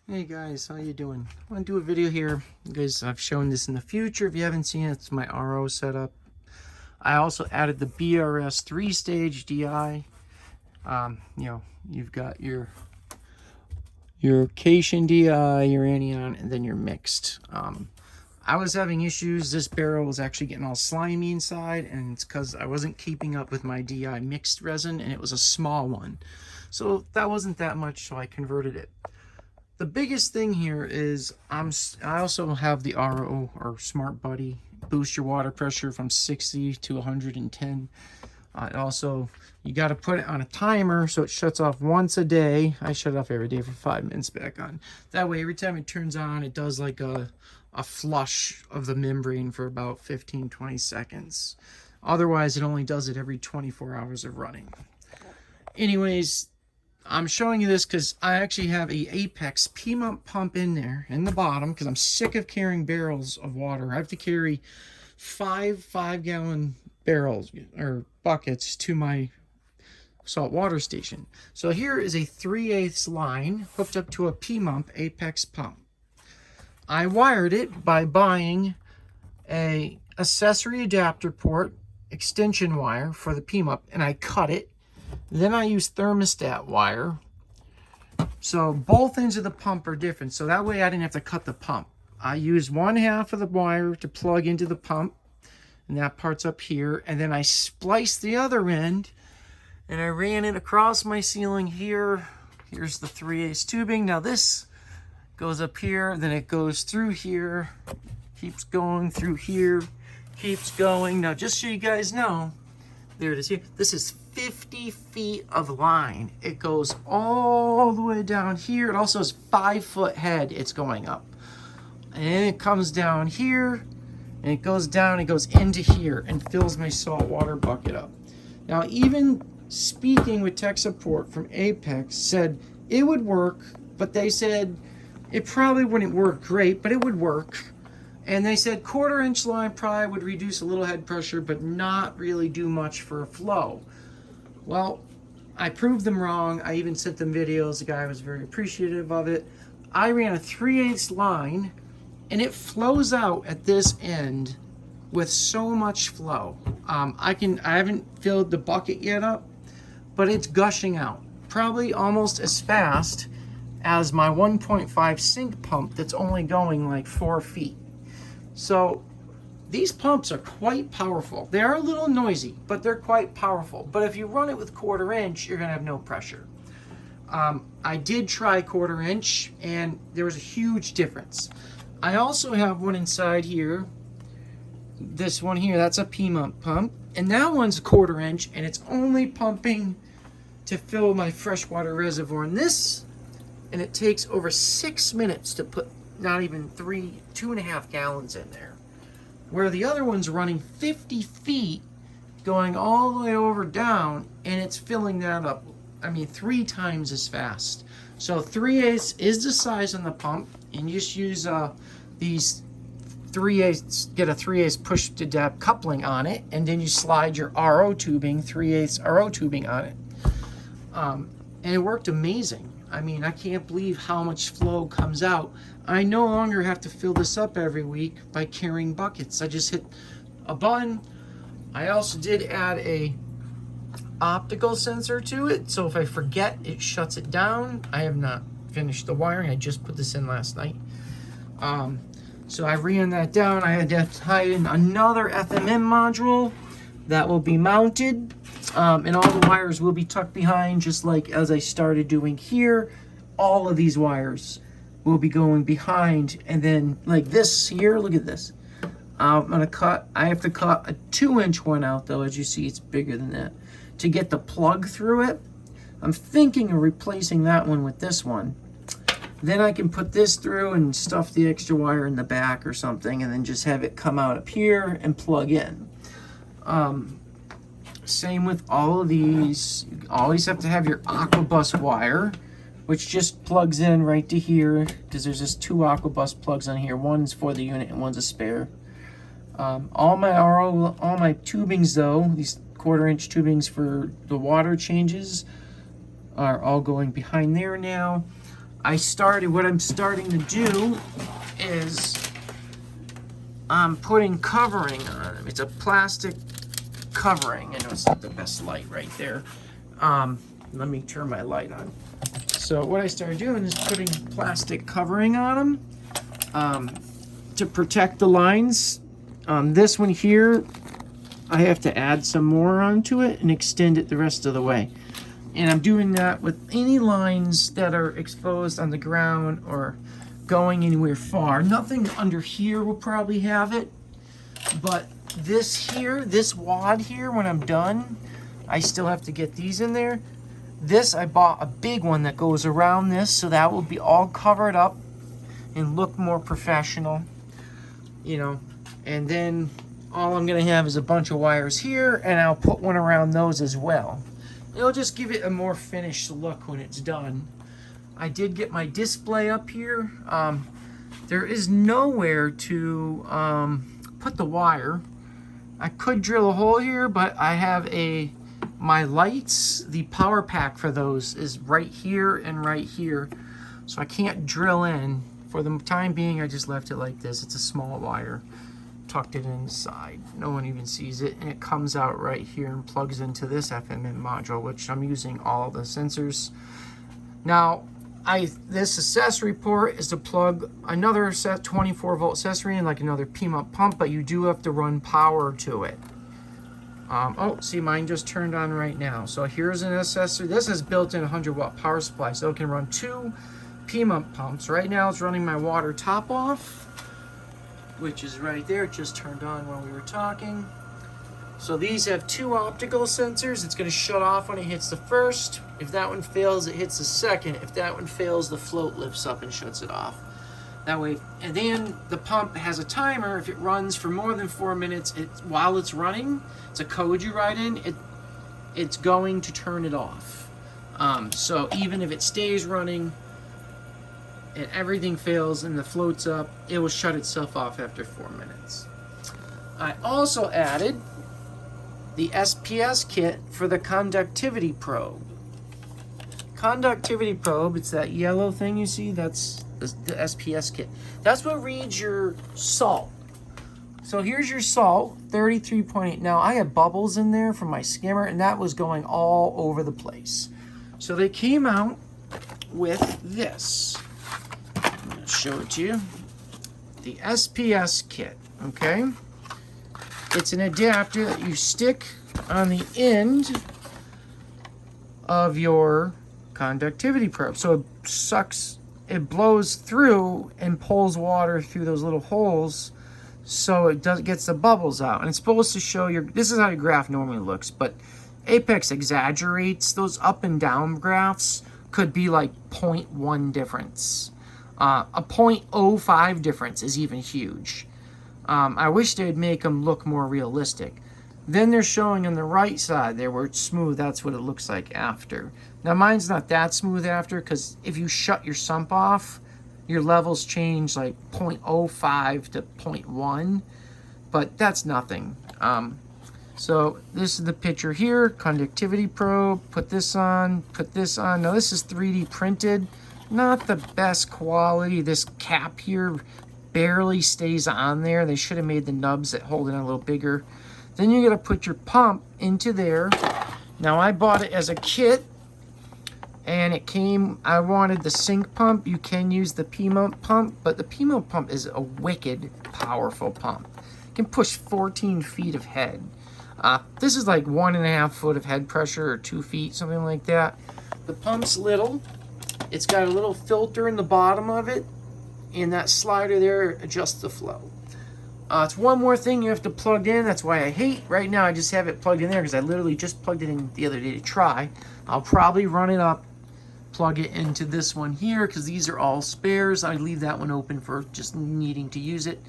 Hey guys, how you doing? I want to do a video here. You guys, I've shown this in the future. If you haven't seen it, it's my RO setup. I also added the BRS 3-stage DI. You've got your Cation DI, your anion, and then your mixed. I was having issues. This barrel was actually getting all slimy inside, and it's because I wasn't keeping up with my DI mixed resin, and it was a small one. So that wasn't that much, so I converted it. The biggest thing here is I also have the RO, or Smart Buddy, boost your water pressure from 60 to 110. Also, you got to put it on a timer so it shuts off once a day. I shut it off every day for 5 minutes back on. That way, every time it turns on, it does like a flush of the membrane for about 15-20 seconds. Otherwise, it only does it every 24 hours of running. Anyways, I'm showing you this because I actually have a Apex pmup pump in there in the bottom because I'm sick of carrying barrels of water. I have to carry five 5-gallon barrels or buckets to my salt water station. So here is a 3/8 line hooked up to a pmup Apex pump. I wired it by buying a accessory adapter port extension wire for the pmup, and I cut it. Then I use thermostat wire. So both ends of the pump are different. So that way I didn't have to cut the pump. I used 1/2 of the wire to plug into the pump. And that part's up here. And then I spliced the other end. And I ran it across my ceiling here. Here's the 3/8 tubing. Now this goes up here. Then it goes through here. Keeps going through here. Keeps going. Now just so you guys know, there it is here. This is 50 feet of line. It goes all the way down here. It also has 5-foot head it's going up. And it comes down here, and it goes down, it goes into here, and fills my salt water bucket up. Now, even speaking with tech support from Apex said it would work, but they said it probably wouldn't work great, but it would work. And they said 1/4-inch line probably would reduce a little head pressure, but not really do much for flow. Well, I proved them wrong. I even sent them videos. The guy was very appreciative of it. I ran a 3/8 line, and it flows out at this end with so much flow. I haven't filled the bucket yet up, but it's gushing out. Probably almost as fast as my 1.5 sink pump that's only going like 4 feet. So these pumps are quite powerful. They are a little noisy, but they're quite powerful. But if you run it with 1/4-inch, you're gonna have no pressure. I did try 1/4-inch, and there was a huge difference. I also have one inside here. This one here, that's a pmup pump. And that one's 1/4-inch, and it's only pumping to fill my freshwater reservoir. And it takes over 6 minutes to put not even 2.5 gallons in there. Where the other one's running 50 feet, going all the way over down, and it's filling that up, 3 times as fast. So 3/8 is the size on the pump, and you just use these 3/8, get a 3/8 push to depth coupling on it, and then you slide your RO tubing, 3/8 RO tubing on it. And it worked amazing. I can't believe how much flow comes out. I no longer have to fill this up every week by carrying buckets. I just hit a button. I also did add a optical sensor to it, so if I forget, it shuts it down. I have not finished the wiring. I just put this in last night. So I ran that down. I had to tie in another FMM module that will be mounted. And all the wires will be tucked behind, just like as I started doing here. All of these wires will be going behind, and then like this here, look at this. I have to cut a 2-inch one out though. As you see, it's bigger than that to get the plug through it. I'm thinking of replacing that one with this one. Then I can put this through and stuff the extra wire in the back or something, and then just have it come out up here and plug in. Same with all of these. You always have to have your Aquabus wire, which just plugs in right to here, because there's just 2 Aquabus plugs on here. One's for the unit and one's a spare. All my tubings though, these 1/4-inch tubings for the water changes, are all going behind there now. what I'm starting to do is I'm putting covering on them. It's a plastic covering. I know it's not the best light right there. Let me turn my light on. So what I started doing is putting plastic covering on them to protect the lines. This one here, I have to add some more onto it and extend it the rest of the way. And I'm doing that with any lines that are exposed on the ground or going anywhere far. Nothing under here will probably have it, but this here, this wad here, when I'm done, I still have to get these in there. This, I bought a big one that goes around this, so that will be all covered up and look more professional, you know. And then all I'm gonna have is a bunch of wires here, and I'll put one around those as well. It'll just give it a more finished look when it's done. I did get my display up here. There is nowhere to put the wire. I could drill a hole here, but I have my lights, the power pack for those is right here and right here. So I can't drill in. For the time being, I just left it like this. It's a small wire. Tucked it inside. No one even sees it. And it comes out right here and plugs into this FMM module, which I'm using all the sensors. Now, this accessory port is to plug another 24 volt accessory in, like another pmup pump, but you do have to run power to it. Oh, see, mine just turned on right now. So here's an accessory. This is built in 100 watt power supply, so it can run 2 pmup pumps. Right now it's running my water top off, which is right there. It just turned on when we were talking. So these have 2 optical sensors. It's going to shut off when it hits the first. If that one fails, it hits the second. If that one fails, the float lifts up and shuts it off. That way, and then the pump has a timer. If it runs for more than 4 minutes, while it's running, it's a code you write in, it's going to turn it off. So even if it stays running and everything fails and the float's up, it will shut itself off after 4 minutes. I also added the SPS kit for the Conductivity Probe. Conductivity Probe, it's that yellow thing you see, that's the SPS kit. That's what reads your salt. So here's your salt, 33.8. Now I had bubbles in there from my skimmer, and that was going all over the place. So they came out with this. I'm gonna show it to you. The SPS kit, okay? It's an adapter that you stick on the end of your conductivity probe. So it blows through and pulls water through those little holes, so it gets the bubbles out. And it's supposed to show this is how your graph normally looks, but Apex exaggerates. Those up and down graphs could be like 0.1 difference. A 0.05 difference is even huge. I wish they'd make them look more realistic. Then they're showing on the right side there where it's smooth, that's what it looks like after. Now mine's not that smooth after, because if you shut your sump off, your levels change like 0.05 to 0.1, but that's nothing. So this is the picture here, conductivity probe, put this on. Now this is 3D printed, not the best quality. This cap here barely stays on there. They should have made the nubs that hold it a little bigger. Then you gotta put your pump into there. Now I bought it as a kit, and it came, I wanted the sink pump. You can use the pmup pump, but the pmup pump is a wicked powerful pump. It can push 14 feet of head. This is like 1.5 foot of head pressure, or 2 feet, something like that. The pump's little. It's got a little filter in the bottom of it, and that slider there adjusts the flow. It's one more thing you have to plug in. That's why I hate right now I just have it plugged in there, because I literally just plugged it in the other day to try. I'll probably run it up, plug it into this one here, because these are all spares. I leave that one open for just needing to use it.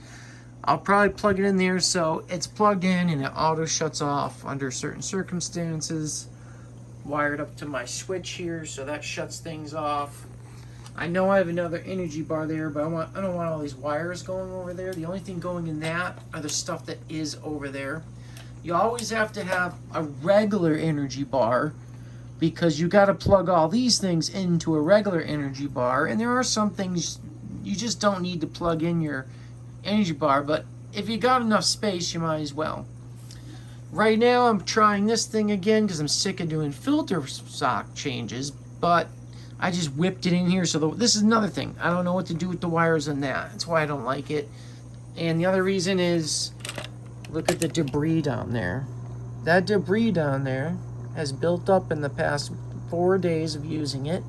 I'll probably plug it in there so it's plugged in and it auto shuts off under certain circumstances. Wired up to my switch here, so that shuts things off. I know I have another energy bar there, but I don't want all these wires going over there. The only thing going in that are the stuff that is over there. You always have to have a regular energy bar because you got to plug all these things into a regular energy bar, and there are some things you just don't need to plug in your energy bar, but if you got enough space, you might as well. Right now I'm trying this thing again because I'm sick of doing filter sock changes, but I just whipped it in here. So this is another thing. I don't know what to do with the wires on that. That's why I don't like it. And the other reason is, look at the debris down there. That debris down there has built up in the past 4 days of using it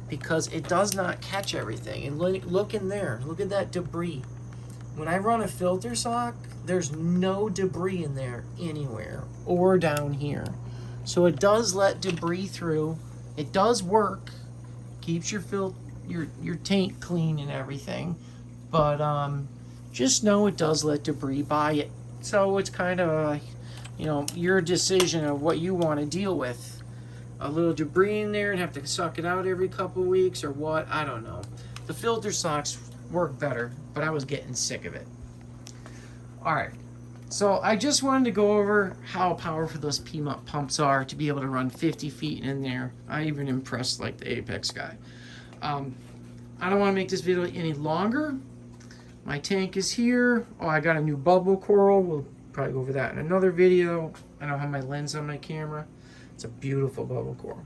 because it does not catch everything. And look in there. Look at that debris. When I run a filter sock, there's no debris in there anywhere or down here. So it does let debris through. It does work. Keeps your tank clean and everything. But just know it does let debris by it. So it's kind of your decision of what you want to deal with. A little debris in there and have to suck it out every couple of weeks or what? I don't know. The filter socks work better, but I was getting sick of it. Alright, so I just wanted to go over how powerful those pmup pumps are to be able to run 50 feet in there. I even impressed like the Apex guy. I don't want to make this video any longer. My tank is here. Oh, I got a new bubble coral. We'll probably go over that in another video. I don't have my lens on my camera. It's a beautiful bubble coral.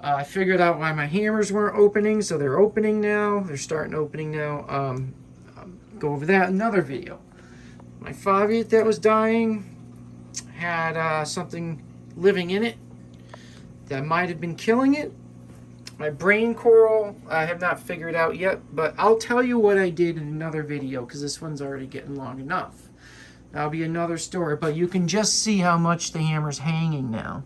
I figured out why my hammers weren't opening, so they're opening now. They're starting opening now. I'll go over that in another video. My Faviate that was dying had something living in it that might have been killing it. My brain coral, I have not figured out yet, but I'll tell you what I did in another video because this one's already getting long enough. That'll be another story, but you can just see how much the hammer's hanging now.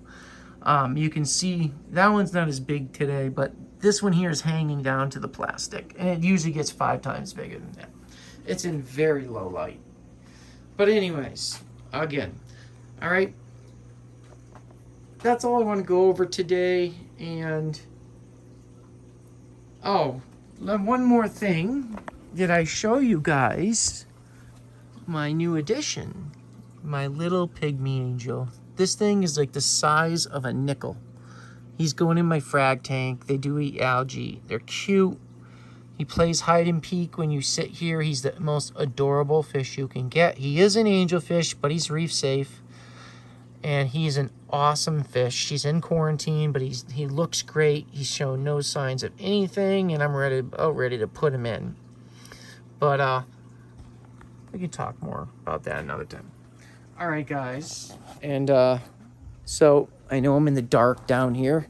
You can see that one's not as big today, but this one here is hanging down to the plastic, and it usually gets 5 times bigger than that. It's in very low light. But anyways, again, all right, that's all I want to go over today. And oh, one more thing. Did I show you guys my new addition, my little Pygmy Angel? This thing is like the size of a nickel. He's going in my frag tank. They do eat algae. They're cute. He plays hide and peek when you sit here. He's the most adorable fish you can get. He is an angelfish, but he's reef safe. And he's an awesome fish. He's in quarantine, but he looks great. He's shown no signs of anything, and I'm ready to put him in. But we can talk more about that another time. All right, guys. And so I know I'm in the dark down here.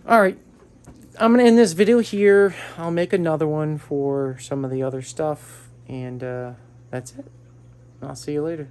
All right. I'm going to end this video here. I'll make another one for some of the other stuff. And that's it. I'll see you later.